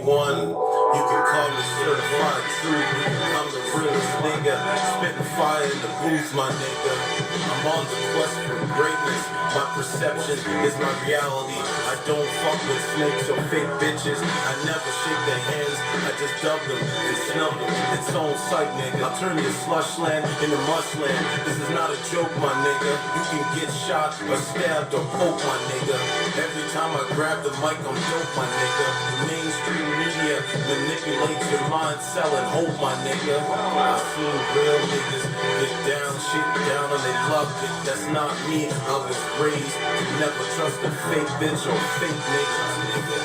one. You can call me certified truth. I'm the realest nigga. Spitting fire in the booth, my nigga. I'm on the quest for greatness. My perception is my reality. I don't fuck with snakes or fake bitches. I never shake their hands. I just dub them and snub them. It's on sight, nigga. I'll turn your slush land into mushland. This is not a joke, my nigga. You can get shot or stabbed or poked, my nigga. Every time I grab the mic, I'm dope, my nigga. The mainstream media manipulates your mind, selling hope, my nigga. I've seen real niggas get down, shit down, and they love it. That's not me. I was raised to never trust a fake bitch or fake niggas, nigga.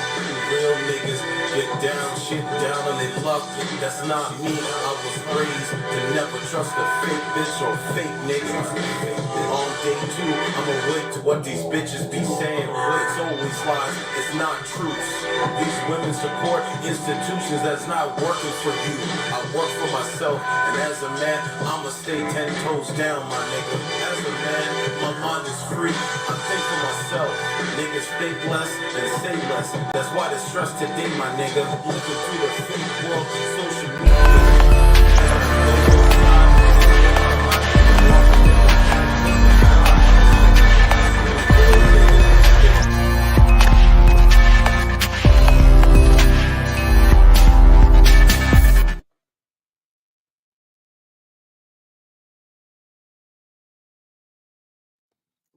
Real niggas get down, shit down, and they love it. That's not me. I was raised to never trust a fake bitch or fake niggas. On day two, I'm awake to what these bitches be saying. It's always lies, it's not truths. These women support institutions that's not working for you. I work for myself, and as a man, I'ma stay 10 toes down, my nigga. As a man, my mind is free. I think for myself. Niggas stay blessed and say less. That's why the stress today, my nigga. Looking through the fake world, social media.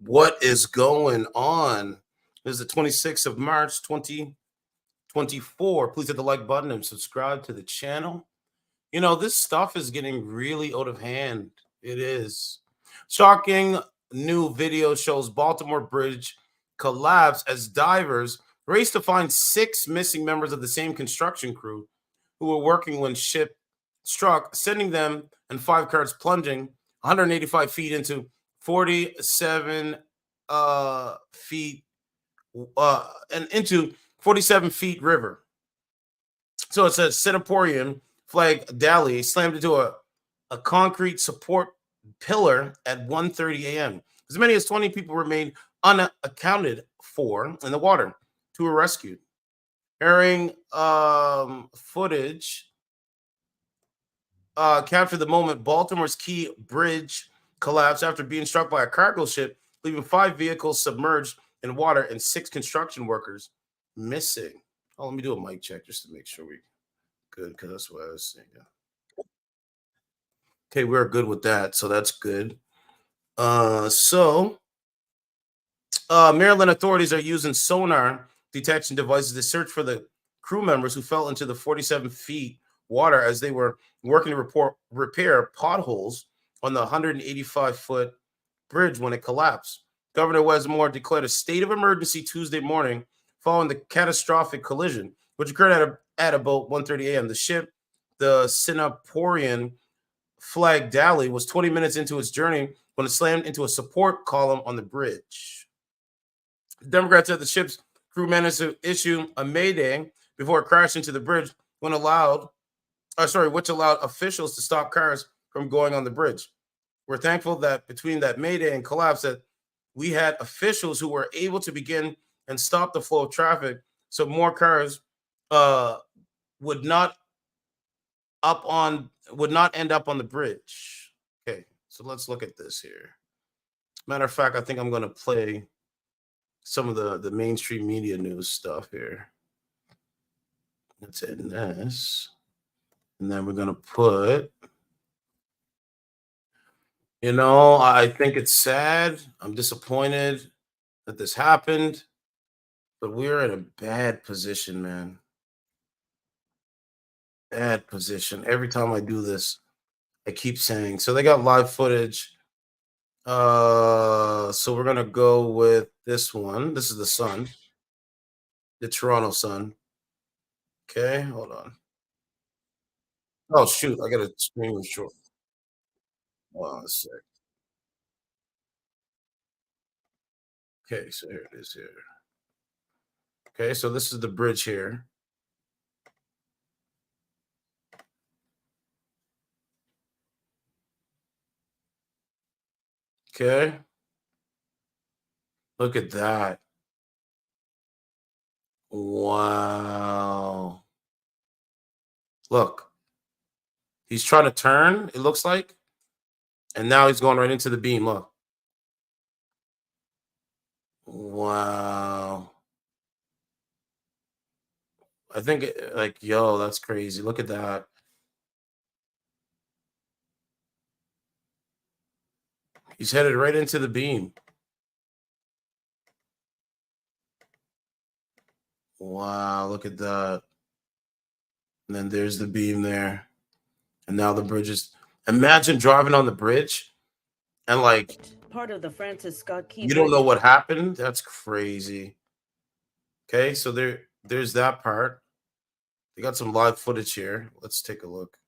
What is going on? This is the 26th of March, 2024. Please hit the like button and subscribe to the channel. You know, this stuff is getting really out of hand. It is. Shocking new video shows Baltimore Bridge collapse as divers race to find 6 missing members of the same construction crew who were working when ship struck, sending them and 5 cars plunging 185 feet into 47 feet and into 47 feet river. So it says Singaporean flag Dali slammed into a concrete support pillar at 1:30 a.m. As many as 20 people remained unaccounted for in the water. 2 were rescued. Airing footage captured the moment Baltimore's key bridge collapsed after being struck by a cargo ship, leaving 5 vehicles submerged in water and 6 construction workers missing. Oh, let me do a mic check just to make sure we good, because that's what I was saying. Okay, we're good with that, so that's good. Maryland authorities are using sonar detection devices to search for the crew members who fell into the 47 feet water as they were working to repair potholes on the 185-foot bridge when it collapsed. Governor Westmore declared a state of emergency Tuesday morning following the catastrophic collision, which occurred at about 1:30 a.m. The ship, the Singaporean flag Dali, was 20 minutes into its journey when it slammed into a support column on the bridge. The Democrats said the ship's crew managed to issue a mayday before it crashed into the bridge, which allowed officials to stop cars from going on the bridge. We're thankful that between that mayday and collapse that we had officials who were able to begin and stop the flow of traffic so more cars would not end up on the bridge. Okay, so let's look at this here. Matter of fact, I think I'm going to play some of the mainstream media news stuff here. Let's end this. And then we're going to put, I think it's sad. I'm disappointed that this happened, but we're in a bad position, man. Bad position. Every time I do this, I keep saying. So they got live footage. So we're gonna go with this one. This is the Sun, the Toronto Sun. Okay, hold on. Oh shoot, I got a screen short. Hold on a sec. Okay, so here it is here. Okay, so this is the bridge here. Okay. Look at that. Wow. Look, he's trying to turn, it looks like. And now he's going right into the beam. Look. Wow. I think, like, yo, that's crazy. Look at that. He's headed right into the beam. Wow, look at that. And then there's the beam there. And now the bridge is. Imagine driving on the bridge and, like, Part of the Francis Scott Key you don't Bridge. know what happened. That's crazy. Okay, so there's that part. They got some live footage here. Let's take a look.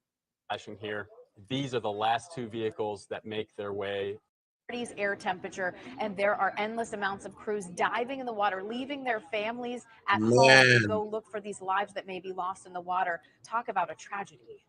Here, these are the last two vehicles that make their way. Air temperature, and there are endless amounts of crews diving in the water, leaving their families at home to Man, go look for these lives that may be lost in the water. Talk about a tragedy.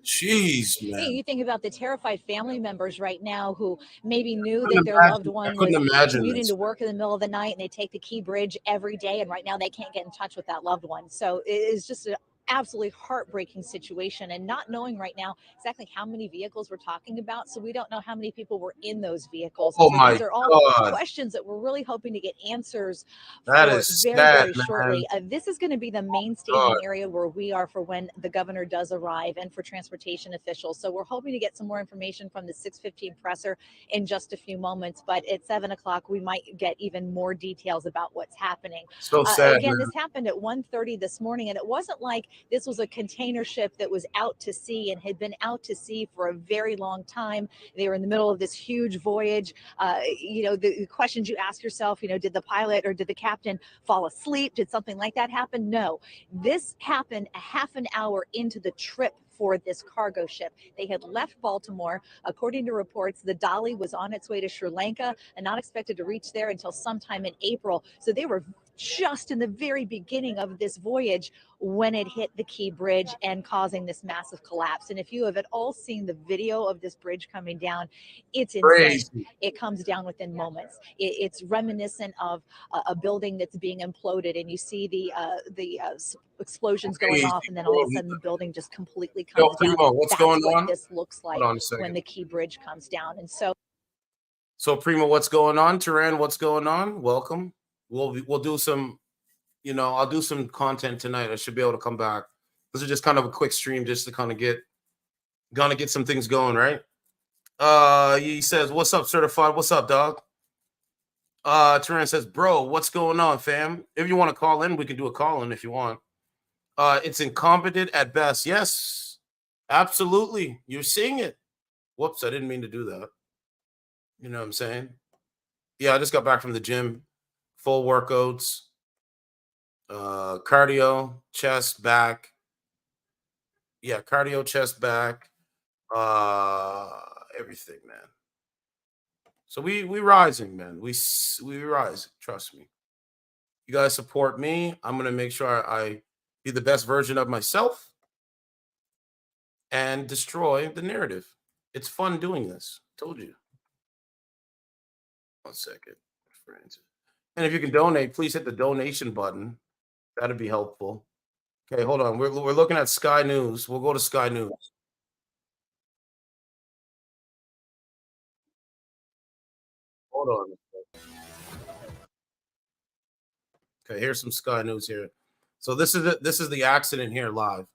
jeez, Hey, man. you think about the terrified family members right now who maybe knew Couldn't that their loved imagine. I one couldn't was imagine commuting this. to work in the middle of the night and they take the Key Bridge every day, and right now they can't get in touch with that loved one. So it is just an absolutely heartbreaking situation, and not knowing right now exactly how many vehicles we're talking about. So we don't know how many people were in those vehicles. And Oh so my these are all God. questions that we're really hoping to get answers That for is very, sad, very man. shortly. This is going to be the main God. staging area where we are for when the governor does arrive and for transportation officials. So we're hoping to get some more information from the 6:15 presser in just a few moments. But at 7 o'clock, we might get even more details about what's happening. So sad, Again, man. this happened at 1:30 this morning, and it wasn't like this was a container ship that was out to sea and had been out to sea for a very long time. They were in the middle of this huge voyage. The questions you ask yourself, did the pilot or did the captain fall asleep? Did something like that happen? No. This happened a half an hour into the trip for this cargo ship. They had left Baltimore. According to reports, the Dolly was on its way to Sri Lanka and not expected to reach there until sometime in April. So they were just in the very beginning of this voyage when it hit the Key Bridge and causing this massive collapse. And if you have at all seen the video of this bridge coming down, it's insane. Crazy. It comes down within moments. It's reminiscent of a building that's being imploded, and you see the explosions going Crazy, off, and then all bro. of a sudden the building just completely Yo, comes down. Primo, what's That's going what on? this looks Hold like on a when second. the Key Bridge comes down. And so So, Primo, what's going on? Turan, what's going on? Welcome. We'll do some, I'll do some content tonight. I should be able to come back. This is just kind of a quick stream just to kind of get some things going, right? He says, "What's up, certified? What's up, dog?" Turan says, "Bro, what's going on, fam? If you want to call in, we can do a call in if you want. It's incompetent at best. Yes, absolutely. You're seeing it. Whoops, I didn't mean to do that. You know what I'm saying? Yeah, I just got back from the gym, full workouts, cardio, chest, back. Yeah, cardio, chest, back, uh, everything, man. So we rising, man. We rise. Trust me. You guys support me. I'm gonna make sure I be the best version of myself and destroy the narrative. It's fun doing this. Told you. 1 second, friends. And if you can donate, please hit the donation button. That'd be helpful. Okay, hold on. We're looking at Sky News. We'll go to Sky News. Hold on. Okay, here's some Sky News here. So this is the accident here live.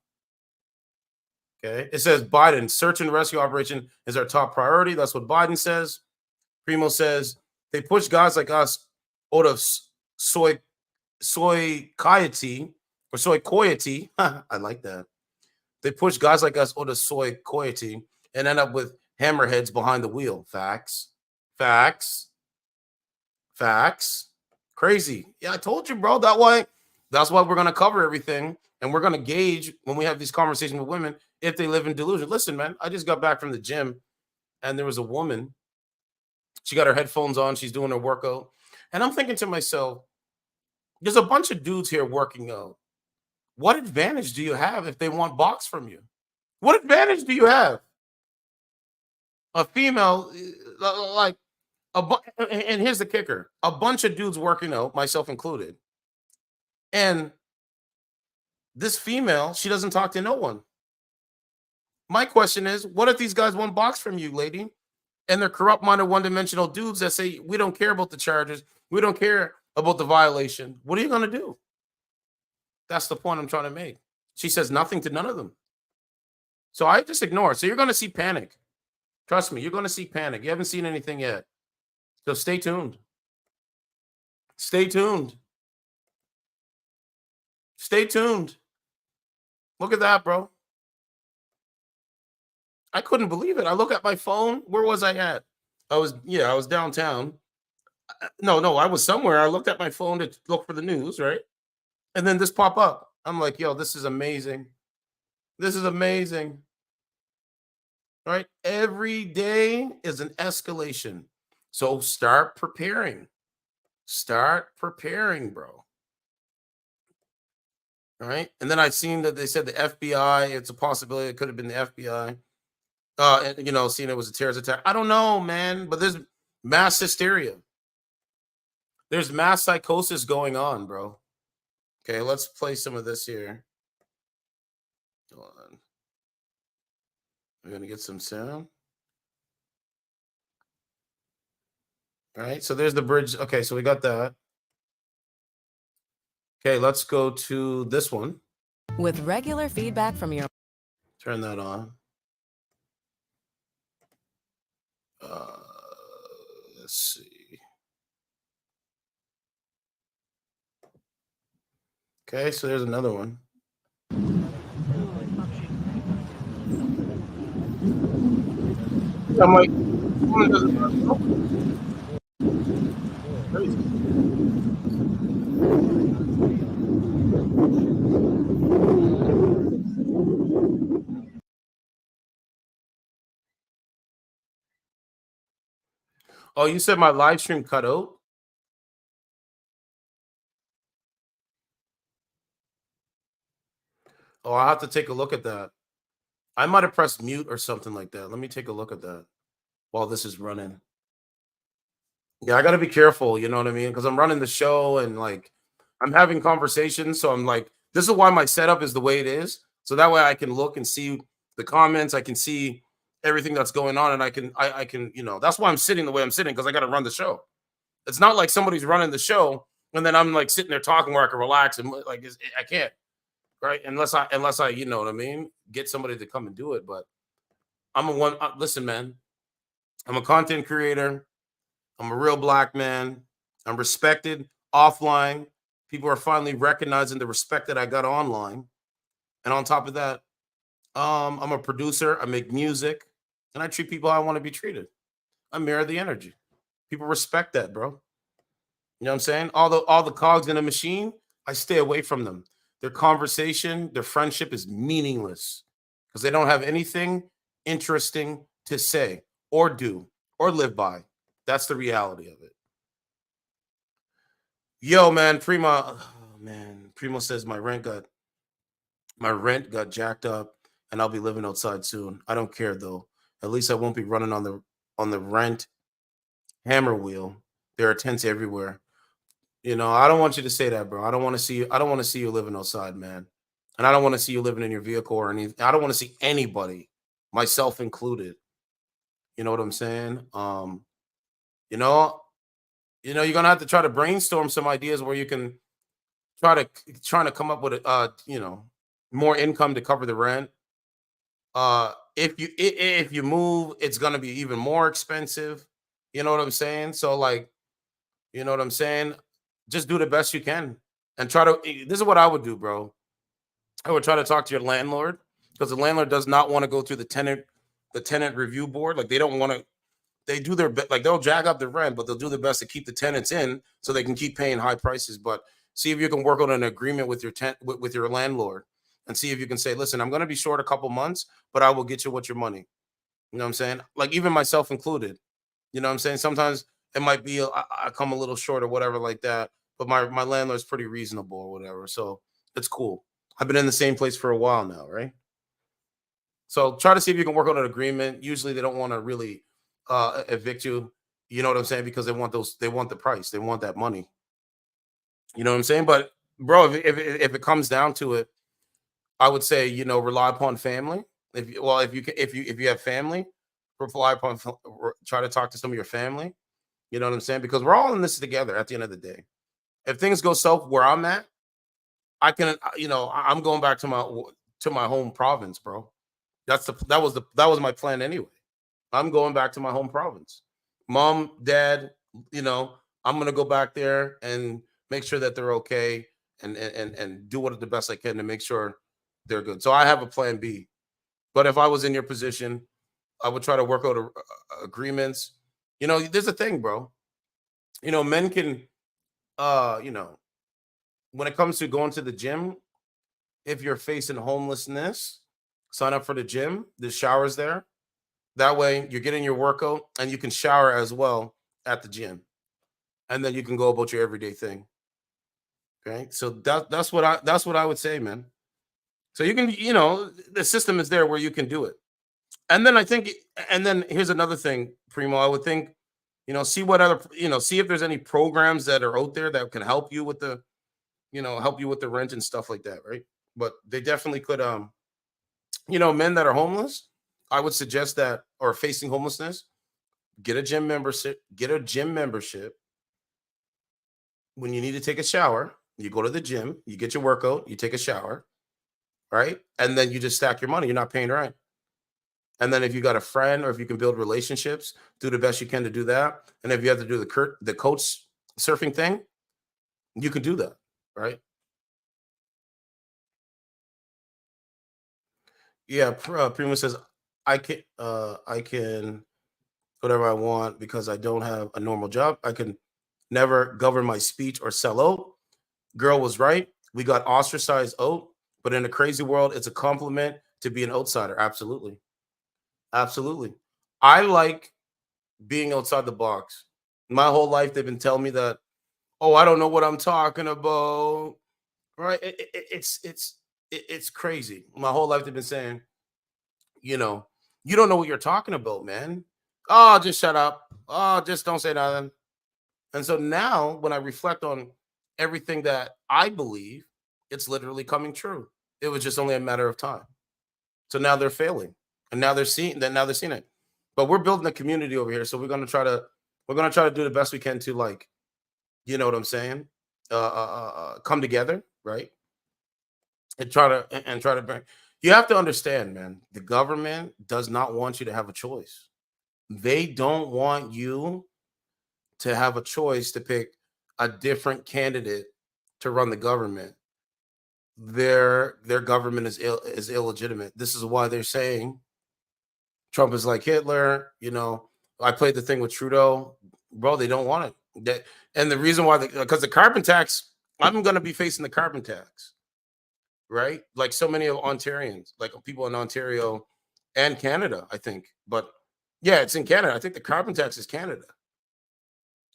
Okay, it says Biden search and rescue operation is our top priority. That's what Biden says. Primo says they push guys like us out of soy coyote or soy coyote. I like that. They push guys like us out of soy coyote and end up with hammerheads behind the wheel. Facts, facts, facts. Crazy. Yeah, I told you, bro. That's why we're gonna cover everything, and we're gonna gauge when we have these conversations with women if they live in delusion. Listen, man, I just got back from the gym, and there was a woman. She got her headphones on. She's doing her workout, and I'm thinking to myself, there's a bunch of dudes here working out. What advantage do you have if they want box from you? What advantage do you have? A female, like and here's the kicker: a bunch of dudes working out, myself included, and this female, she doesn't talk to no one. My question is, what if these guys want box from you, lady? And they're corrupt-minded, one-dimensional dudes that say, we don't care about the charges. We don't care about the violation. What are you going to do? That's the point I'm trying to make. She says nothing to none of them. So I just ignore. So you're going to see panic. Trust me, you're going to see panic. You haven't seen anything yet. So stay tuned. Stay tuned. Stay tuned. Look at that, bro. I couldn't believe it. I look at my phone. Where was I at? I was downtown. No, I was somewhere. I looked at my phone to look for the news, right? And then this pop up. I'm like, yo, this is amazing. This is amazing. Right? Every day is an escalation. So start preparing. Start preparing, bro. All right. And then I seen that they said the FBI, it's a possibility it could have been the FBI. Seeing it was a terrorist attack. I don't know, man, but there's mass hysteria. There's mass psychosis going on, bro. Okay, let's play some of this here. Hold on. We're gonna get some sound. All right, so there's the bridge. Okay, so we got that. Okay, let's go to this one. With regular feedback from your Turn that on. Let's see. Okay, so there's another one. I'm like, woman doesn't crazy. Oh, you said my live stream cut out? Oh, I'll have to take a look at that. I might have pressed mute or something like that. Let me take a look at that while this is running. Yeah, I got to be careful, you know what I mean? Because I'm running the show and like I'm having conversations. So I'm like, this is why my setup is the way it is. So that way I can look and see the comments. I can see everything that's going on. And I can, that's why I'm sitting the way I'm sitting because I got to run the show. It's not like somebody's running the show and then I'm like sitting there talking where I can relax and like I can't, right? Unless I, you know what I mean, get somebody to come and do it. But listen, man, I'm a content creator. I'm a real black man. I'm respected offline. People are finally recognizing the respect that I got online. And on top of that, I'm a producer. I make music, and I treat people how I want to be treated. I mirror the energy. People respect that, bro. You know what I'm saying? All the cogs in a machine, I stay away from them. Their conversation, their friendship is meaningless because they don't have anything interesting to say or do or live by. That's the reality of it. Yo, man, Primo says my rent got jacked up and I'll be living outside soon. I don't care though. At least I won't be running on the rent hammer wheel. There are tents everywhere. I don't want you to say that, bro. I don't want to see you living outside, man. And I don't want to see you living in your vehicle or anything. I don't want to see anybody, myself included. You know what I'm saying? You're gonna have to try to brainstorm some ideas where you can trying to come up with more income to cover the rent. If you move, it's gonna be even more expensive. You know what I'm saying? So like, you know what I'm saying? Just do the best you can and this is what I would do, bro. I would try to talk to your landlord because the landlord does not want to go through the tenant review board. Like they don't want to. They do their best, like they'll jack up the rent, but they'll do their best to keep the tenants in so they can keep paying high prices. But see if you can work on an agreement with your landlord and see if you can say, listen, I'm going to be short a couple months, but I will get you what your money. You know what I'm saying? Like even myself included. You know what I'm saying? Sometimes it might be I come a little short or whatever like that, but my landlord's pretty reasonable or whatever, so it's cool. I've been in the same place for a while now, right? So try to see if you can work on an agreement. Usually they don't want to really evict you. You know what I'm saying? Because they want the price. They want that money. You know what I'm saying? But bro, if it comes down to it, I would say, rely upon family. If you have family, try to talk to some of your family. You know what I'm saying? Because we're all in this together at the end of the day. If things go south where I'm at, I can, I'm going back to my home province, bro. That was my plan anyway. I'm going back to my home province. Mom, dad, you know, I'm gonna go back there and make sure that they're okay and do what the best I can to make sure they're good. So I have a plan B. But if I was in your position, I would try to work out agreements. There's a thing, bro. Men can, when it comes to going to the gym, if you're facing homelessness, sign up for the gym. There's showers there. That way, you're getting your workout and you can shower as well at the gym, and then you can go about your everyday thing. Okay, so that's what I would say, man. So you can, the system is there where you can do it. And then I think, and then here's another thing, Primo. I would think, see if there's any programs that are out there that can help you with the rent and stuff like that, right? But they definitely could, men that are homeless, I would suggest that, or facing homelessness, get a gym membership. Get a gym membership. When you need to take a shower, you go to the gym, you get your workout, you take a shower, right? And then you just stack your money. You're not paying rent. And then if you got a friend or if you can build relationships, do the best you can to do that. And if you have to do the coach surfing thing, you can do that, right? Yeah, Primo says I can whatever I want because I don't have a normal job. I can never govern my speech or sell out. Girl was right. We got ostracized out, but in a crazy world, it's a compliment to be an outsider. Absolutely. Absolutely. I like being outside the box. My whole life, they've been telling me that, oh, I don't know what I'm talking about. Right? It's crazy. My whole life, they've been saying, you know, you don't know what you're talking about, man. Oh, just shut up. Oh, just don't say nothing. And so now, when I reflect on everything that I believe, it's literally coming true. It was just only a matter of time. So now they're failing, and now they're seeing that. Now they're seeing it. But we're building a community over here, so we're gonna try to do the best we can to, like, you know what I'm saying, come together, right, and try to bring. You have to understand, man. The government does not want you to have a choice. They don't want you to have a choice to pick a different candidate to run the government. Their government is illegitimate. This is why they're saying Trump is like Hitler. I played the thing with Trudeau, bro. They don't want it. And the reason why, because the carbon tax, I'm going to be facing the carbon tax, right? Like so many of Ontarians, like people in Ontario and Canada, I think. But yeah, it's in Canada. I think the carbon tax is Canada.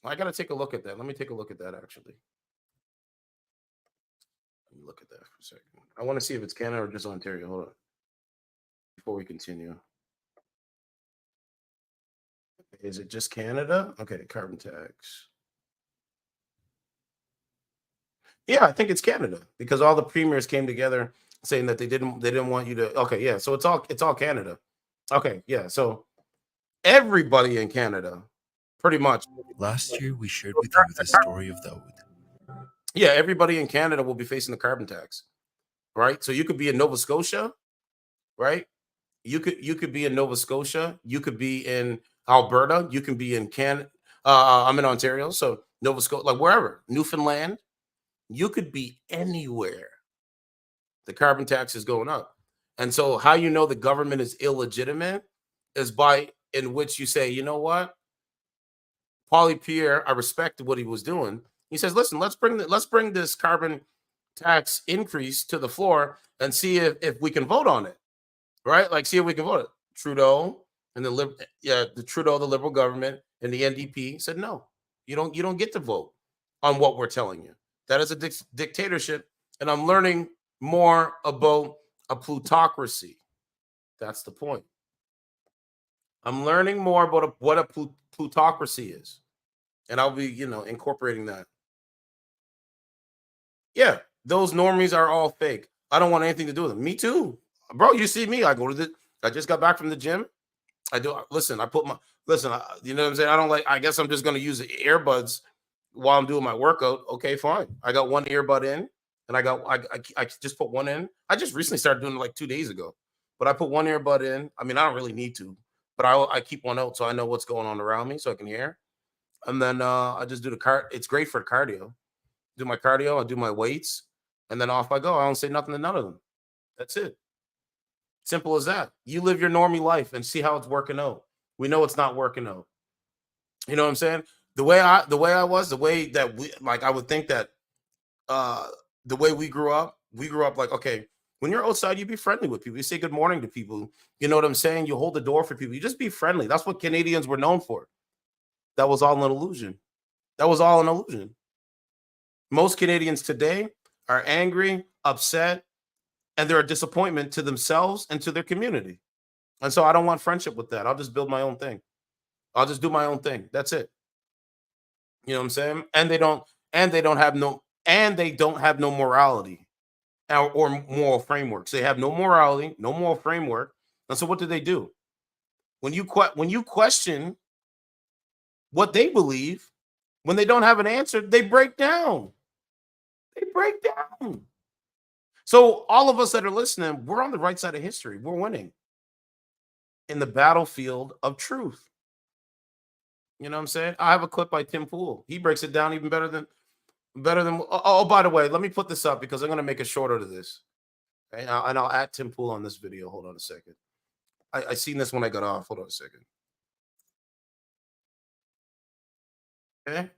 I got to take a look at that. Let me take a look at that, actually. Let me look at that for a second. I want to see if it's Canada or just Ontario. Hold on. Before we continue. Is it just Canada? Okay, carbon tax. Yeah, I think it's Canada because all the premiers came together saying that they didn't want you to. Okay, yeah, so it's all Canada. Okay, yeah, so everybody in Canada, pretty much. Last year, we shared with you the story of Dawood. Yeah, everybody in Canada will be facing the carbon tax, right? So you could be in Nova Scotia, right? You could be in Nova Scotia. You could be in Alberta. You can be in Canada. I'm in Ontario, so Nova Scotia, like wherever, Newfoundland. You could be anywhere. The carbon tax is going up. And so how you know the government is illegitimate is by in which you say, you know what? Paulie Pierre, I respected what he was doing. He says, listen, let's bring this carbon tax increase to the floor and see if we can vote on it. Right? Like see if we can vote it. Trudeau and the Trudeau, the Liberal government, and the NDP said no. You don't get to vote on what we're telling you. That is a dictatorship, and I'm learning more about a plutocracy. That's the point. I'm learning more about what a plutocracy is, and I'll be, incorporating that. Yeah, those normies are all fake. I don't want anything to do with them. Me too, bro. You see me? I go to I just got back from the gym. I do listen. I put my listen. You know what I'm saying? I don't like. I guess I'm just gonna use the earbuds while I'm doing my workout. Okay, fine. I got one earbud in, and I just put one in. I just recently started doing it like 2 days ago, but I put one earbud in. I mean, I don't really need to, but I keep one out so I know what's going on around me so I can hear. And then I just do the It's great for cardio. Do my cardio. I do my weights, and then off I go. I don't say nothing to none of them. That's it. Simple as that. You live your normie life and see how it's working out. We know it's not working out. You know what I'm saying? The way the way that we like, I would think that uh the way we grew up like, okay, when you're outside, you be friendly with people. You say good morning to people. You know what I'm saying? You hold the door for people. You just be friendly. That's what Canadians were known for. That was all an illusion. That was all an illusion. Most Canadians today are angry, upset, and they're a disappointment to themselves and to their community. And so I don't want friendship with that. I'll just build my own thing. I'll just do my own thing. That's it. You know what I'm saying? And they don't have no morality or moral frameworks. They have no morality, no moral framework. And so what do? When you question what they believe, when they don't have an answer, they break down. They break down. So all of us that are listening, we're on the right side of history. We're winning in the battlefield of truth. You know what I'm saying? I have a clip by Tim Pool. He breaks it down even better than by the way, let me put this up because I'm going to make a shorter to this. Okay? And I'll add Tim Pool on this video. Hold on a second. I seen this when I got off. Hold on a second. Okay.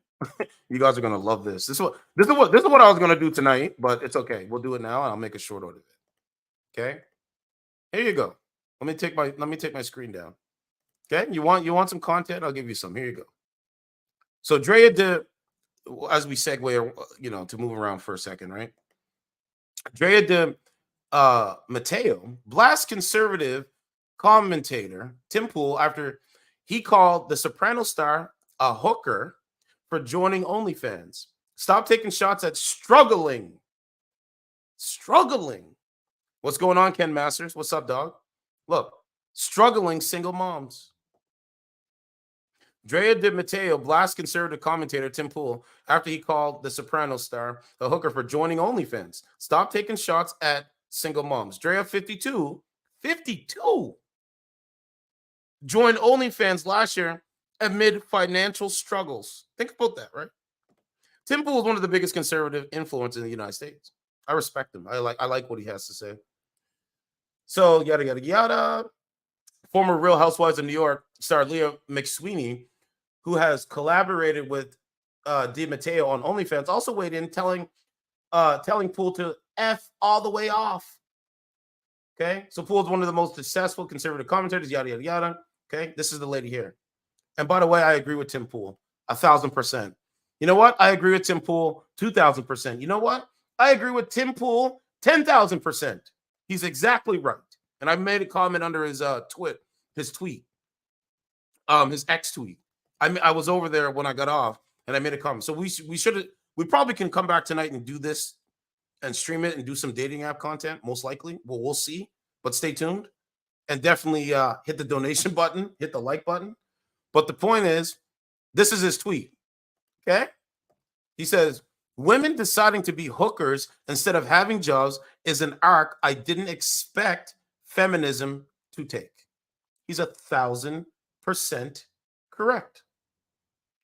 You guys are going to love this. This is what I was going to do tonight, but it's okay. We'll do it now and I'll make a short out of it. Okay? Here you go. Let me take my screen down. Okay? You want some content? I'll give you some. Here you go. So Drea did, as we segue, to move around for a second, right? Drea de Matteo blasts conservative commentator Tim Pool after he called the Soprano star a hooker for joining OnlyFans. Stop taking shots at struggling. What's going on, Ken Masters? What's up, dog? Look, struggling single moms. Drea de Matteo blasts conservative commentator Tim Pool after he called the Soprano star a hooker for joining OnlyFans. Stop taking shots at single moms. Drea, 52, joined OnlyFans last year amid financial struggles. Think about that, right? Tim Pool is one of the biggest conservative influencers in the United States. I respect him. I like what he has to say. So yada yada yada. Former Real Housewives of New York star Leah McSweeney, who has collaborated with Di Matteo on OnlyFans, also weighed in, telling Pool to F all the way off. Okay, so Pool is one of the most successful conservative commentators, yada yada yada. Okay, this is the lady here. And by the way, I agree with Tim Pool 1,000%. You know what? I agree with Tim Pool 2,000%. You know what? I agree with Tim Pool 10,000%. He's exactly right. And I made a comment under his tweet, his ex tweet. I was over there when I got off, and I made a comment. So we probably can come back tonight and do this and stream it and do some dating app content. Most likely, well, we'll see. But stay tuned and definitely hit the donation button, hit the like button. But the point is, this is his tweet. Okay, he says, "Women deciding to be hookers instead of having jobs is an arc I didn't expect feminism to take." He's 1,000% correct.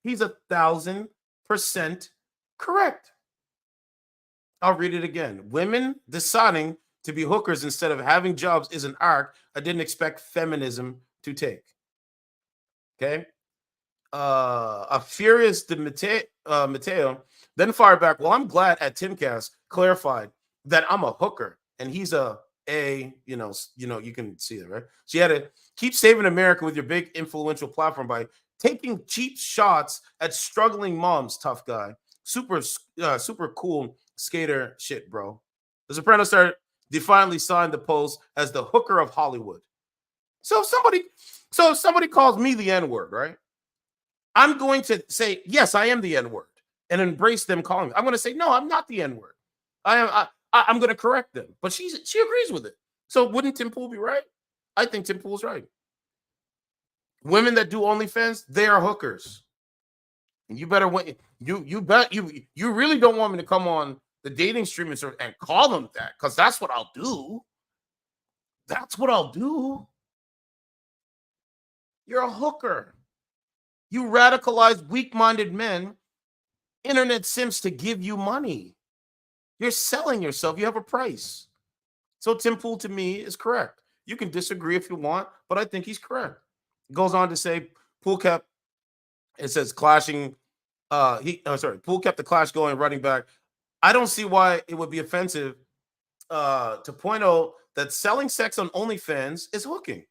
He's 1,000% correct. I'll read it again. Women deciding to be hookers instead of having jobs is an arc I didn't expect feminism to take. Okay. A furious de Matteo then fired back. Well, I'm glad at Timcast clarified that I'm a hooker and he's you can see it, right? She had to keep saving America with your big influential platform by taking cheap shots at struggling moms. Tough guy, super cool skater shit, bro. The Soprano star defiantly signed the post as the hooker of Hollywood. So if somebody calls me the N-word, right? I'm going to say, yes, I am the N-word and embrace them calling me. I'm going to say, no, I'm not the N-word. I'm going to correct them. But she agrees with it. So wouldn't Tim Pool be right? I think Tim Pool's right. Women that do OnlyFans, they are hookers. And you better wait. You really don't want me to come on the dating stream and call them that, because that's what I'll do. That's what I'll do. You're a hooker. You radicalize weak-minded men, internet simps, to give you money. You're selling yourself. You have a price. So Tim Pool, to me, is correct. You can disagree if you want, but I think he's correct. It goes on to say Pool kept, it says clashing. Pool kept the clash going, running back. I don't see why it would be offensive to point out that selling sex on OnlyFans is hooking.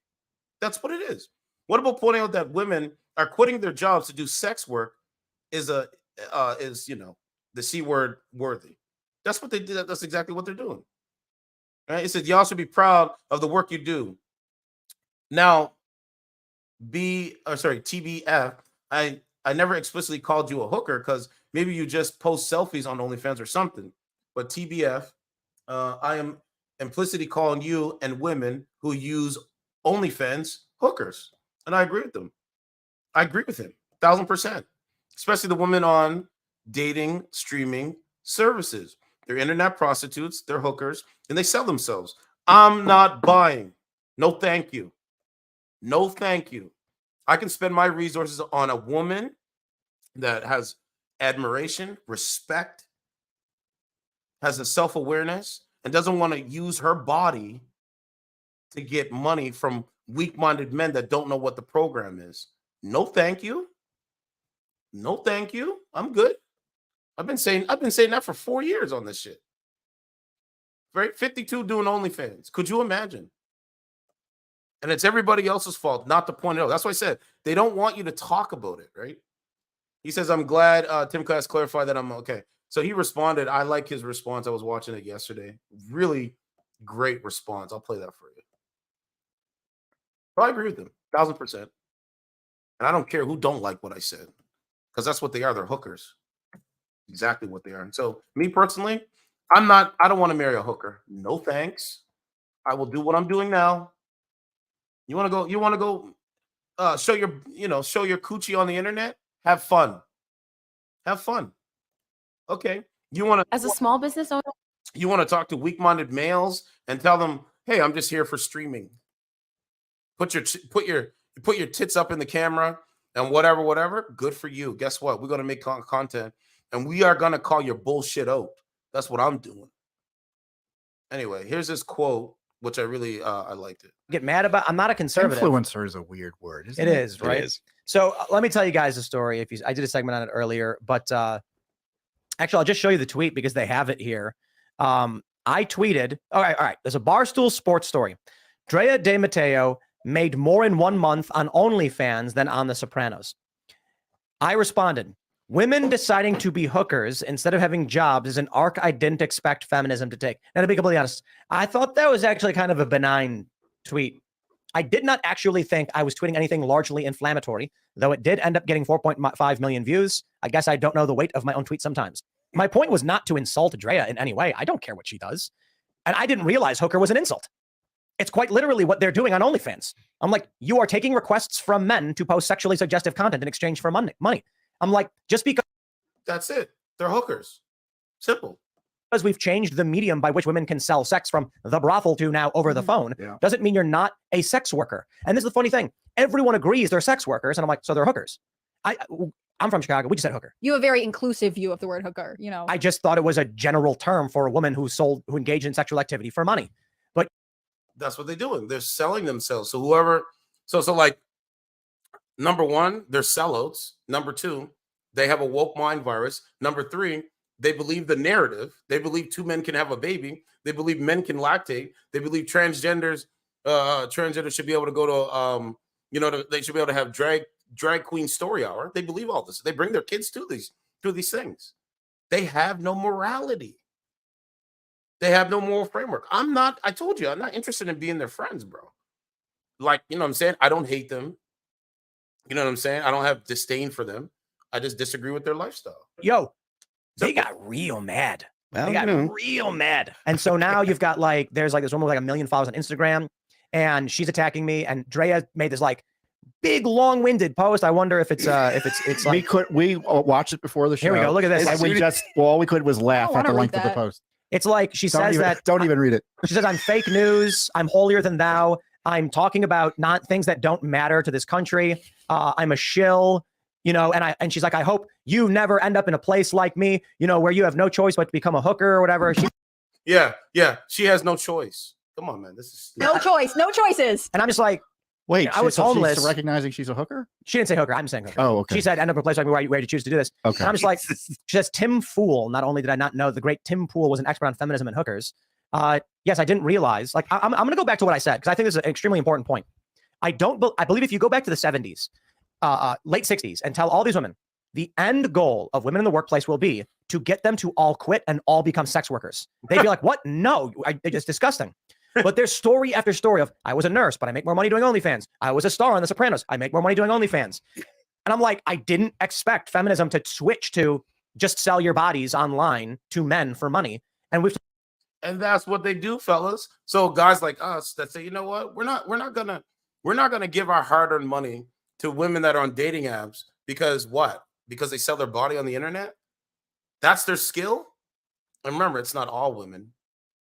That's what it is. What about pointing out that women are quitting their jobs to do sex work is the C word worthy. That's what they did. That's exactly what they're doing. Right? It says y'all should be proud of the work you do. Now, TBF, I never explicitly called you a hooker because maybe you just post selfies on OnlyFans or something. But TBF, I am implicitly calling you and women who use OnlyFans hookers. And I agree with them. I agree with him 1,000%. Especially the women on dating streaming services. They're internet prostitutes, they're hookers, and they sell themselves. I'm not buying. No, thank you. No, thank you. I can spend my resources on a woman that has admiration, respect, has a self-awareness, and doesn't want to use her body to get money from weak-minded men that don't know what the program is. No, thank you. No, thank you. I'm good. I've been saying that for 4 years on this shit. Right? 52 doing OnlyFans. Could you imagine? And it's everybody else's fault not to point it out. That's why I said they don't want you to talk about it, right? He says, I'm glad Tim Class clarified that I'm okay. So he responded. I like his response. I was watching it yesterday. Really great response. I'll play that for you. But I agree with him 1,000%. And I don't care who don't like what I said, because that's what they are. They're hookers. Exactly what they are. And so me personally, I don't want to marry a hooker. No thanks. I will do what I'm doing now. You want to go show your coochie on the internet? Have fun. Have fun. Okay. As a small business owner, You want to talk to weak-minded males and tell them, "Hey, I'm just here for streaming." Put your tits up in the camera and whatever. Good for you. Guess what? We're going to make content and we are going to call your bullshit out. That's what I'm doing. Anyway, here's this quote, which I really I liked it. Get mad about. I'm not a conservative. Influencer is a weird word, isn't It it? is, right? It is. So let me tell you guys a story. I did a segment on it earlier, but actually, I'll just show you the tweet because they have it here. I tweeted, all right. There's a Barstool Sports story. Drea De Matteo made more in 1 month on OnlyFans than on The Sopranos. I responded, women deciding to be hookers instead of having jobs is an arc I didn't expect feminism to take. And to be completely honest, I thought that was actually kind of a benign tweet. I did not actually think I was tweeting anything largely inflammatory, though it did end up getting 4.5 million views. I guess I don't know the weight of my own tweet sometimes. My point was not to insult Drea in any way. I don't care what she does. And I didn't realize hooker was an insult. It's quite literally what they're doing on OnlyFans. I'm like, you are taking requests from men to post sexually suggestive content in exchange for money. I'm like, just because. That's it. They're hookers. Simple. Because we've changed the medium by which women can sell sex from the brothel to now over the phone, doesn't mean you're not a sex worker. And this is the funny thing. Everyone agrees they're sex workers. And I'm like, so they're hookers. I'm from Chicago. We just said hooker. You have a very inclusive view of the word hooker, I just thought it was a general term for a woman who engaged in sexual activity for money. But that's what they're doing. They're selling themselves. So like, number one, they're sellouts. Number two, they have a woke mind virus. Number three, they believe the narrative. They believe two men can have a baby. They believe men can lactate. They believe transgenders should be able to go to, they should be able to have drag queen story hour. They believe all this. They bring their kids to these things. They have no morality. They have no moral framework. I told you, I'm not interested in being their friends, bro. Like, you know what I'm saying? I don't hate them. You know what I'm saying? I don't have disdain for them. I just disagree with their lifestyle. They got real mad. Well, they got real mad. And so now you've got there's this woman with 1 million followers on Instagram. and she's attacking me. And Drea made this like big, long-winded post. I wonder if it's like we watched it before the show. Here we go. Look at this. And we just all we could was laugh at the length of the post. It's like she says that. Don't even read it. She says, I'm fake news. I'm holier than thou. I'm talking about not things that don't matter to this country. I'm a shill, you know, and she's like, I hope you never end up in a place like me, you know, where you have no choice but to become a hooker or whatever. Yeah. She has no choice. Come on, man. This is no choice, no choices. And I'm just like, wait, I was homeless. She's recognizing she's a hooker? She didn't say hooker. I'm saying hooker. Oh, okay. She said, end up in a place like me where you choose to do this. Okay. And I'm just like, she says, Tim Pool. Not only did I not know the great Tim Pool was an expert on feminism and hookers. Yes, I didn't realize. Like, I'm going to go back to what I said because I think this is an extremely important point. I believe if you go back to the 70s, late 60s, and tell all these women the end goal of women in the workplace will be to get them to all quit and all become sex workers. They'd be like, what? No, it's disgusting. But there's story after story of, I was a nurse, but I make more money doing OnlyFans. I was a star on The Sopranos. I make more money doing OnlyFans. And I'm like, I didn't expect feminism to switch to just sell your bodies online to men for money. And that's what they do, fellas. So guys like us that say, you know what, we're not gonna give our hard-earned money to women that are on dating apps because what? Because they sell their body on the internet? That's their skill? And remember, it's not all women.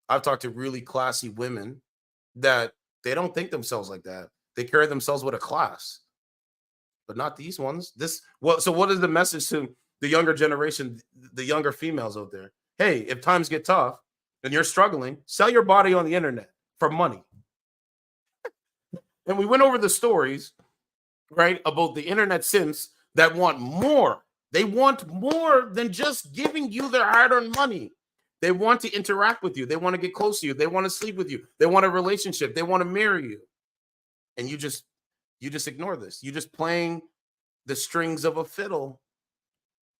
I've talked to really classy women that they don't think themselves like that. They carry themselves with a class, but not these ones. So what is the message to the younger generation, the younger females out there? Hey, if times get tough and you're struggling, sell your body on the internet for money. And we went over the stories, right, about the internet simps that want more. They want more than just giving you their hard-earned money. They want to interact with you. They want to get close to you. They want to sleep with you. They want a relationship. They want to marry you. And you just ignore this. You're just playing the strings of a fiddle.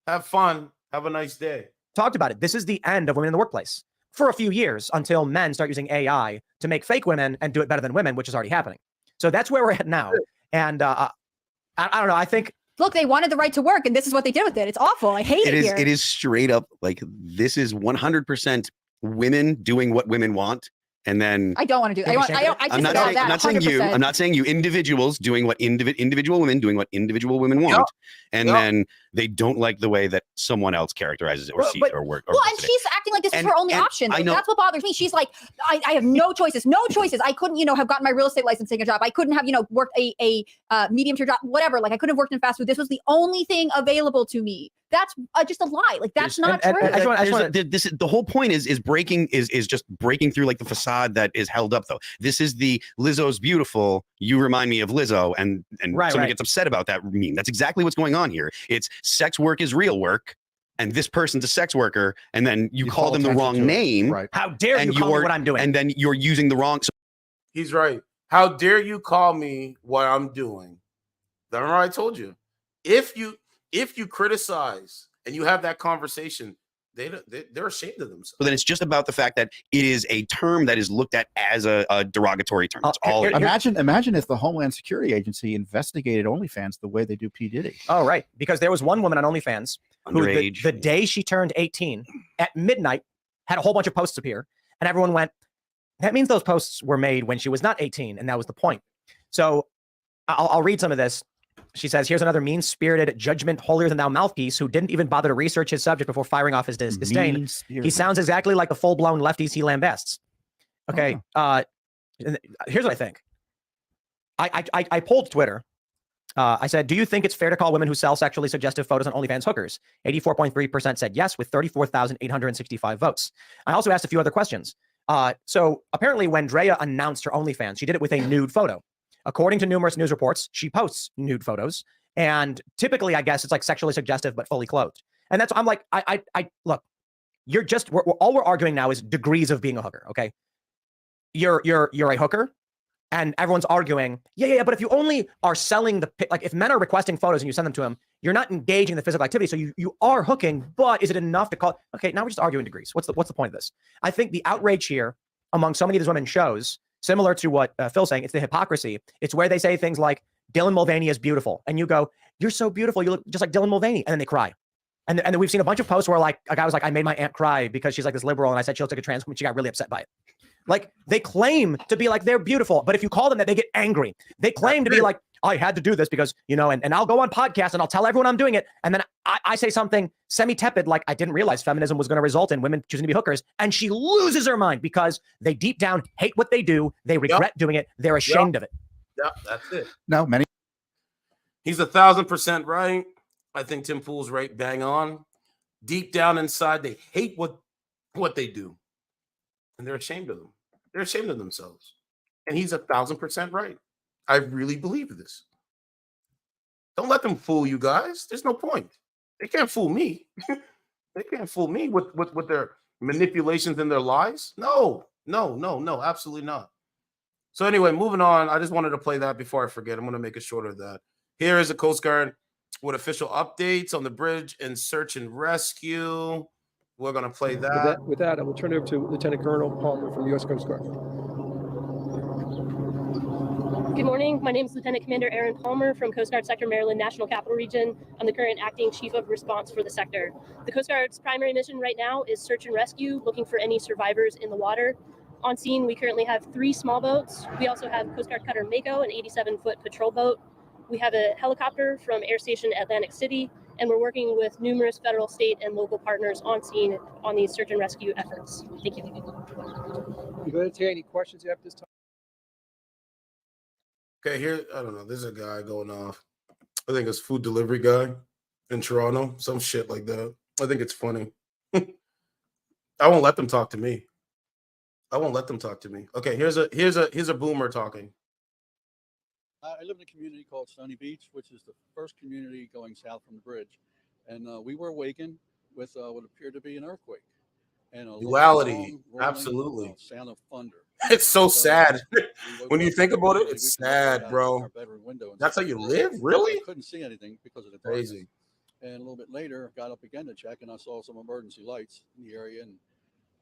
Have fun. Have a nice day. Talked about it. This is the end of women in the workplace for a few years until men start using AI to make fake women and do it better than women, which is already happening. So that's where we're at now. And I don't know. I think, look, they wanted the right to work, and this is what they did with it. It's awful. I hate it here. It is straight up like this is 100% women doing what women want. And then I don't want to do that. I'm not saying you. I'm not saying you. Individuals doing what individual women doing what individual women want, and then they don't like the way that someone else characterizes it or sees or work. Well, and she's acting like this is her only option. I know. That's what bothers me. She's like, I have no choices. I couldn't, have gotten my real estate licensing a job. I couldn't have, worked a medium tier job, whatever. Like I couldn't have worked in fast food. This was the only thing available to me. That's just a lie. Like that's not true. The whole point is just breaking through like the facade that is held up though. This is the Lizzo's beautiful. You remind me of Lizzo, and somebody gets upset about that meme. That's exactly what's going on here. It's sex work is real work, and this person's a sex worker, and then you call them the wrong name. Right. How dare you call me what I'm doing? And then you're using the wrong. He's right. How dare you call me what I'm doing? Remember I told you, if you criticize and you have that conversation, they're ashamed of themselves. So then it's just about the fact that it is a term that is looked at as a derogatory term. That's all. Imagine if the Homeland Security Agency investigated OnlyFans the way they do P. Diddy. Oh, right. Because there was one woman on OnlyFans who the day she turned 18 at midnight had a whole bunch of posts appear, and everyone went, that means those posts were made when she was not 18, and that was the point. So I'll read some of this. She says, here's another mean-spirited, judgment, holier-than-thou mouthpiece who didn't even bother to research his subject before firing off his disdain. He sounds exactly like the full-blown lefties he lambasts. Okay, here's what I think. I polled Twitter. I said, do you think it's fair to call women who sell sexually suggestive photos on OnlyFans hookers? 84.3% said yes, with 34,865 votes. I also asked a few other questions. So apparently when Drea announced her OnlyFans, she did it with a nude photo. According to numerous news reports, she posts nude photos, and typically, I guess it's like sexually suggestive but fully clothed. And that's I'm like, I look, all we're arguing now is degrees of being a hooker. Okay, you're a hooker, and everyone's arguing, yeah. But if you only are selling like if men are requesting photos and you send them to them, you're not engaging in the physical activity. So you are hooking, but is it enough to call? Okay, now we're just arguing degrees. What's the point of this? I think the outrage here among so many of these women shows. Similar to what Phil's saying, it's the hypocrisy. It's where they say things like, Dylan Mulvaney is beautiful. And you go, you're so beautiful. You look just like Dylan Mulvaney. And then they cry. And then we've seen a bunch of posts where like a guy was like, I made my aunt cry because she's like this liberal. And I said she looks like a trans woman. She got really upset by it. Like they claim to be like they're beautiful, but if you call them that, they get angry. They claim to be like, I had to do this because, you know, and I'll go on podcasts and I'll tell everyone I'm doing it. And then I say something semi-tepid, like I didn't realize feminism was going to result in women choosing to be hookers. And she loses her mind because they deep down hate what they do. They regret doing it. They're ashamed of it. Yeah, that's it. No, many. He's 1,000% right. I think Tim Pool's right, bang on. Deep down inside, they hate what they do. And they're ashamed of them. They're ashamed of themselves. And he's 1,000% right. I really believe this. Don't let them fool you guys. There's no point. They can't fool me. They can't fool me with their manipulations and their lies. No, absolutely not. So anyway, moving on. I just wanted to play that before I forget. I'm going to make it shorter than that. Here is the Coast Guard with official updates on the bridge and search and rescue. We're going to play that. With that, I will turn it over to Lieutenant Colonel Palmer from the U.S. Coast Guard. Good morning. My name is Lieutenant Commander Aaron Palmer from Coast Guard Sector Maryland National Capital Region. I'm the current acting chief of response for the sector. The Coast Guard's primary mission right now is search and rescue, looking for any survivors in the water. On scene, we currently have 3 small boats. We also have Coast Guard Cutter Mako, an 87-foot patrol boat. We have a helicopter from Air Station Atlantic City, and we're working with numerous federal, state, and local partners on scene on these search and rescue efforts. Thank you. You go ahead and take any questions you have this time. Okay, here, I don't know. There's a guy going off. I think it's food delivery guy in Toronto, some shit like that. I think it's funny. I won't let them talk to me. Okay, here's a boomer talking. I live in a community called Stony Beach, which is the first community going south from the bridge. And we were awakened with what appeared to be an earthquake. And a Duality, long, rolling, absolutely. Sound of thunder. It's so sad. When you up think about it, we it's could look out sad, bro. our bedroom window and That's how see you the live? distance. Really? I couldn't see anything because of the darkness. Crazy. And a little bit later, got up again to check, and I saw some emergency lights in the area, and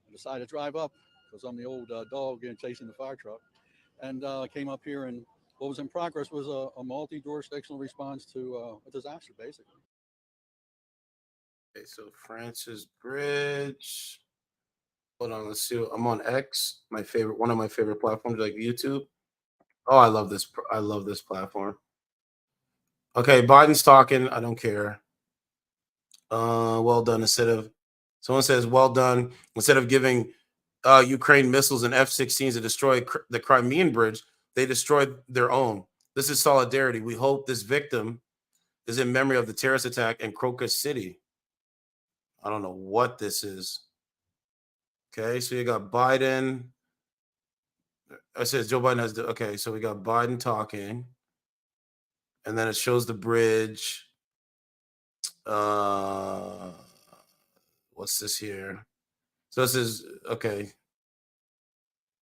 I decided to drive up because I'm the old dog chasing the fire truck, and came up here, and what was in progress was a multi-jurisdictional response to a disaster, basically. Okay, so Francis Bridge. Hold on, let's see. I'm on X, one of my favorite platforms, like YouTube. Oh, I love this. I love this platform. Okay, Biden's talking. I don't care. Well done. Someone says, well done. Instead of giving Ukraine missiles and F-16s to destroy the Crimean bridge, they destroyed their own. This is solidarity. We hope this victim is in memory of the terrorist attack in Crocus City. I don't know what this is. Okay, so you got Biden. It says Joe Biden has okay, so we got Biden talking. And then it shows the bridge. What's this here? So this is okay.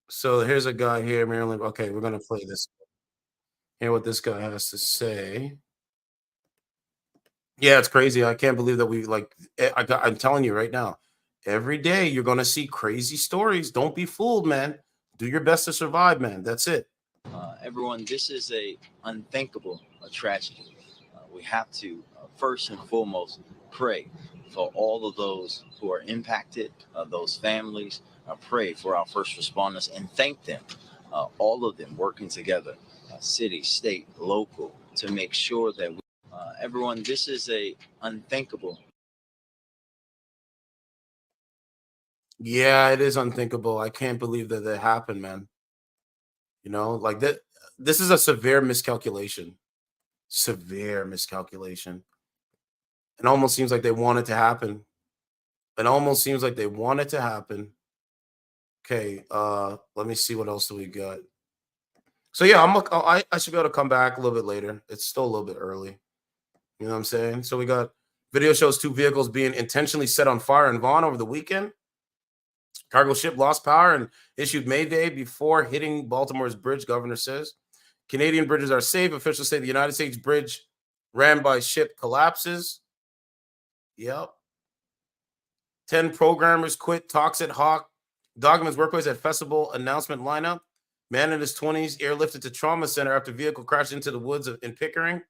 So here's a guy here, Maryland. Okay, we're gonna play this. Hear what this guy has to say. Yeah, it's crazy. I can't believe that we I'm telling you right now. Every day you're gonna see crazy stories. Don't be fooled, man. Do your best to survive, man. That's it. Everyone, this is a unthinkable tragedy. We have to first and foremost pray for all of those who are impacted, those families. Pray for our first responders and thank them, all of them working together, city, state, local, to make sure that everyone, this is a unthinkable. Yeah, it is unthinkable. I can't believe that happened, man. You know, like that. This is a severe miscalculation. Severe miscalculation. It almost seems like they want it to happen. It almost seems like they want it to happen. Okay, let me see what else do we got. So yeah, I should be able to come back a little bit later. It's still a little bit early. You know what I'm saying? So we got video shows 2 vehicles being intentionally set on fire in Vaughan over the weekend. Cargo ship lost power and issued mayday before hitting Baltimore's bridge, governor says. Canadian bridges are safe. Officials say the United States bridge ran by ship collapses. Yep. 10 programmers quit. Talks at Hawk. Dogman's workplace at festival announcement lineup. Man in his 20s airlifted to trauma center after vehicle crashed into the woods in Pickering.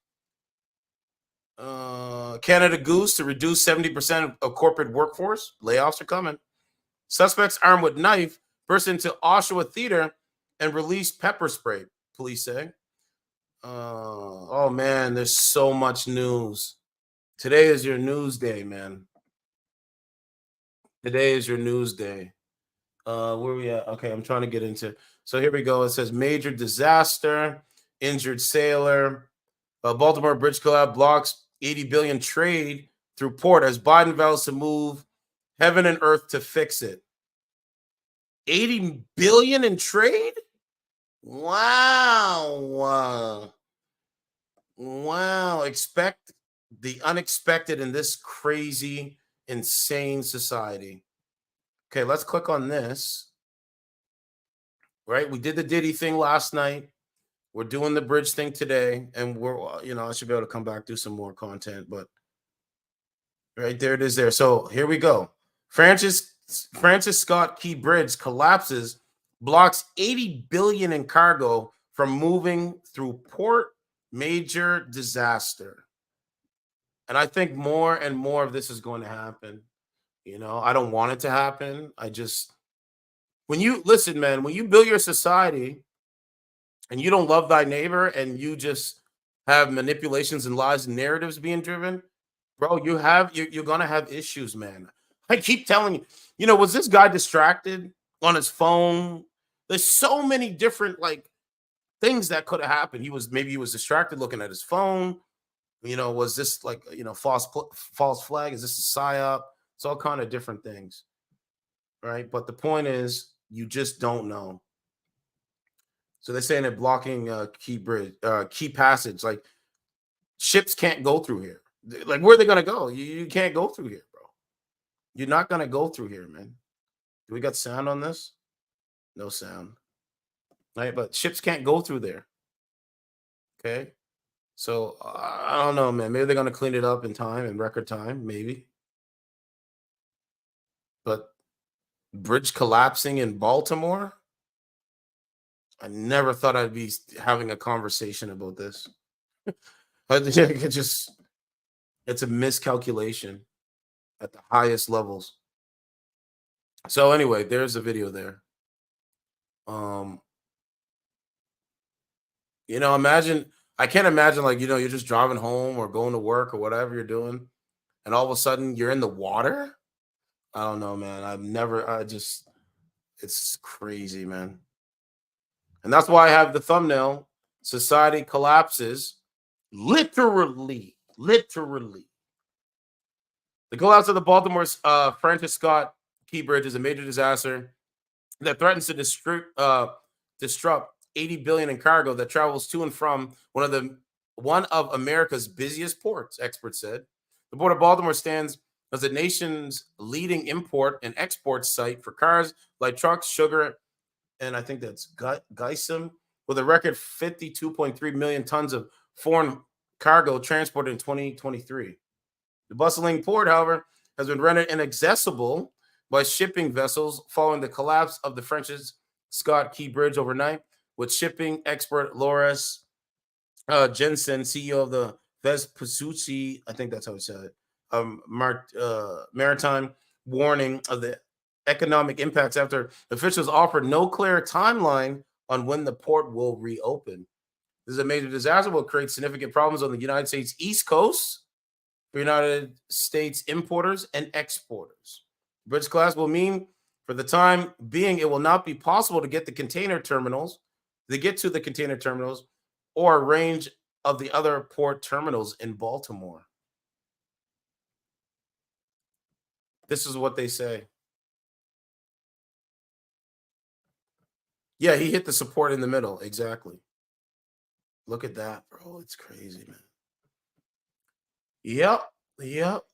Canada Goose to reduce 70% of corporate workforce. Layoffs are coming. Suspects armed with knife burst into Oshawa Theater and released pepper spray, police say. Oh, man, there's so much news. Today is your news day, man. Today is your news day. Where we at? Okay, I'm trying to get into. So here we go. It says major disaster, injured sailor, Baltimore bridge collapse blocks 80 billion trade through port as Biden vows to move heaven and earth to fix it. 80 billion in trade? Wow. Wow. Expect the unexpected in this crazy, insane society. Okay, let's click on this. Right? We did the Diddy thing last night. We're doing the bridge thing today, and I should be able to come back, do some more content, but right there it is there. So here we go. Francis Scott Key Bridge collapses, blocks 80 billion in cargo from moving through port. Major disaster. And I think more and more of this is going to happen. I don't want it to happen. When you listen, man, when you build your society and you don't love thy neighbor and you just have manipulations and lies and narratives being driven, bro, you're gonna have issues, man. I keep telling you, was this guy distracted on his phone? There's so many different things that could have happened. He was distracted looking at his phone. Was this false flag? Is this a psyop? It's all kind of different things, right? But the point is, you just don't know. So they're saying they're blocking key passage. Like ships can't go through here. Like where are they gonna go? You can't go through here, bro. You're not gonna go through here, man. Do we got sound on this? No sound. Right, but ships can't go through there. Okay, so I don't know, man. Maybe they're gonna clean it up in time, in record time, maybe. But bridge collapsing in Baltimore. I never thought I'd be having a conversation about this. It's a miscalculation at the highest levels. So anyway, there's a video there. Imagine, I can't imagine you're just driving home or going to work or whatever you're doing, and all of a sudden you're in the water. I don't know, man. It's crazy, man. And that's why I have the thumbnail. Society collapses. Literally. The collapse of the Baltimore's Francis Scott Key Bridge is a major disaster that threatens to disrupt 80 billion in cargo that travels to and from one of America's busiest ports, experts said. The Port of Baltimore stands as the nation's leading import and export site for cars, light trucks, sugar, and I think that's Geisam, with a record 52.3 million tons of foreign cargo transported in 2023. The bustling port, however, has been rendered inaccessible by shipping vessels following the collapse of the Francis Scott Key Bridge overnight, with shipping expert Loris Jensen, CEO of the Vespucci, I think that's how he said it, Maritime, warning of the economic impacts after officials offered no clear timeline on when the port will reopen. This is a major disaster, will create significant problems on the United States East Coast for United States importers and exporters. Bridge collapse will mean, for the time being, it will not be possible to get to the container terminals, or a range of the other port terminals in Baltimore. This is what they say. Yeah, he hit the support in the middle. Exactly. Look at that, bro. It's crazy, man. Yep.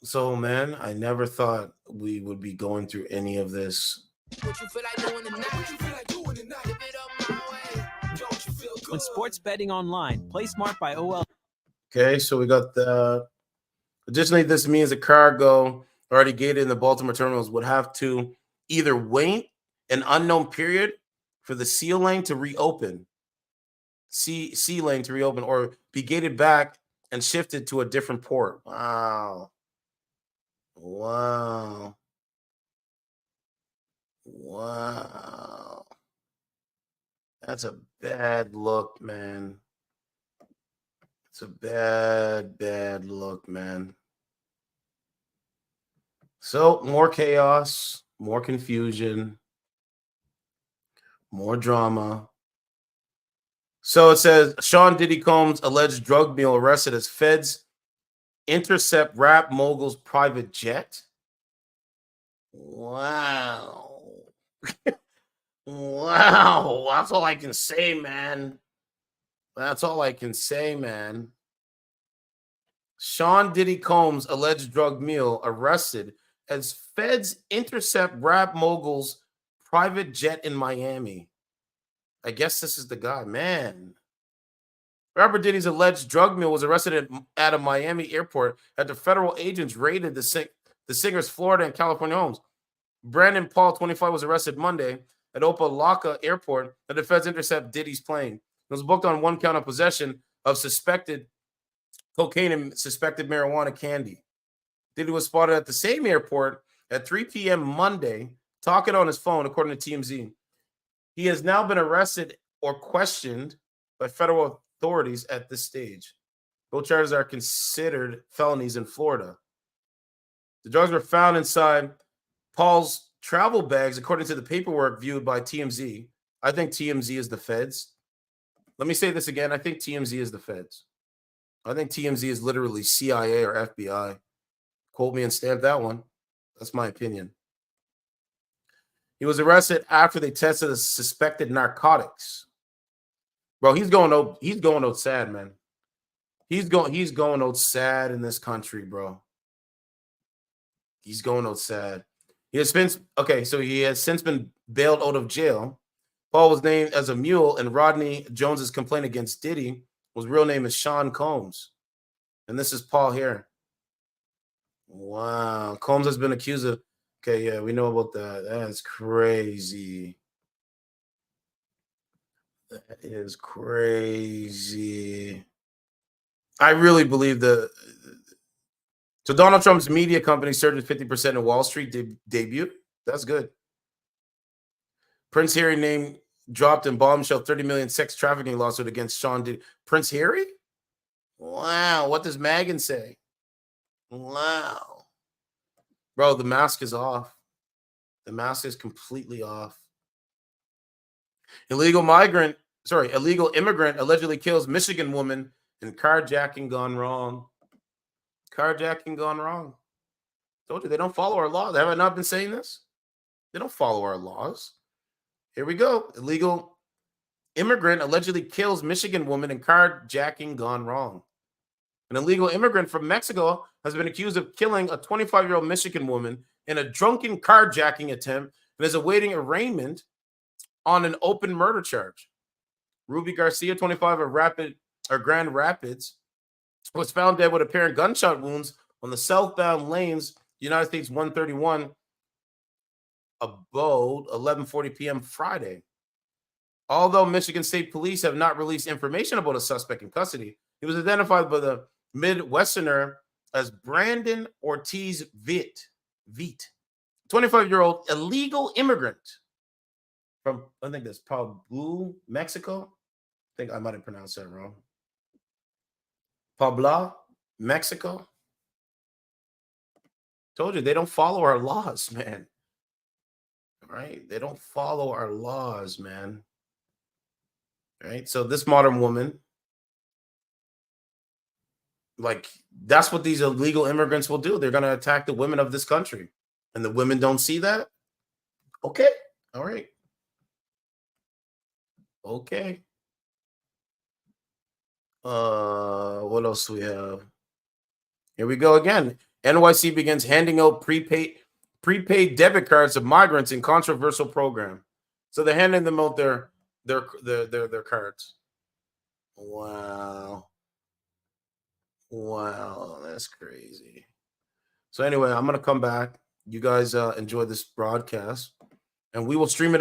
So, man, I never thought we would be going through any of this. When sports betting online, play smart by OL. Okay, so we got the. Additionally, this means the cargo already gated in the Baltimore terminals would have to either wait an unknown period for the sea lane to reopen, or be gated back and shifted to a different port. Wow. Wow. That's a bad look, man. It's a bad look, man. So, more chaos, more confusion, more drama. So it says Sean Diddy Combs' alleged drug mule arrested as feds intercept rap mogul's private jet. Wow. Wow. That's all I can say, man. That's all I can say, man. Sean Diddy Combs' alleged drug mule arrested as feds intercept rap mogul's private jet in Miami. I guess this is the guy, man. Rapper Diddy's alleged drug mule was arrested at a Miami airport after federal agents raided the singer's Florida and California homes. Brandon Paul, 25, was arrested Monday at Opa-locka Airport. The feds intercept Diddy's plane. He was booked on one count of possession of suspected cocaine and suspected marijuana candy. Diddy was spotted at the same airport at 3 p.m. Monday, talking on his phone, according to TMZ. He has now been arrested or questioned by federal authorities at this stage. Both charges are considered felonies in Florida. The drugs were found inside Paul's travel bags, according to the paperwork viewed by TMZ. I think TMZ is the feds. Let me say this again. I think TMZ is the feds. I think TMZ is literally CIA or FBI. Quote me and stamp that one. That's my opinion. He was arrested after they tested the suspected narcotics. Bro, he's going out sad, man. He's going out sad in this country, bro. He's going out sad. He has since been bailed out of jail. Paul was named as a mule, and Rodney Jones's complaint against Diddy, whose real name is Sean Combs. And this is Paul here. Wow. Combs has been accused of. Okay, yeah, we know about that. That's crazy. That is crazy. I really believe so Donald Trump's media company surged 50% in Wall Street debut. That's good. Prince Harry name dropped in bombshell 30 million sex trafficking lawsuit against Sean Diddy. Prince Harry? Wow. What does Megan say? Wow. Bro, the mask is off. The mask is completely off. Illegal immigrant allegedly kills Michigan woman in carjacking gone wrong. Carjacking gone wrong. Told you they don't follow our laws. Have I not been saying this? They don't follow our laws. Here we go. Illegal immigrant allegedly kills Michigan woman in carjacking gone wrong. An illegal immigrant from Mexico has been accused of killing a 25-year-old Michigan woman in a drunken carjacking attempt and is awaiting arraignment on an open murder charge. Ruby Garcia, 25, of Grand Rapids, was found dead with apparent gunshot wounds on the southbound lanes, United States 131, about 11:40 p.m. Friday. Although Michigan State Police have not released information about a suspect in custody, he was identified by the Midwesterner as Brandon Ortiz Vite, 25-year-old illegal immigrant from, I think that's Pablo, Mexico. I think I might have pronounced that wrong. Pablo, Mexico. Told you, they don't follow our laws, man. Right? They don't follow our laws, man. Right? So this modern woman, like, that's what these illegal immigrants will do. They're going to attack the women of this country. And the women don't see that? Okay. All right. Okay. What else do we have? Here we go again. NYC begins handing out prepaid debit cards to migrants in controversial program. So they're handing them out their cards. Wow. Wow, that's crazy. So anyway, I'm gonna come back. You guys enjoy this broadcast, and we will stream it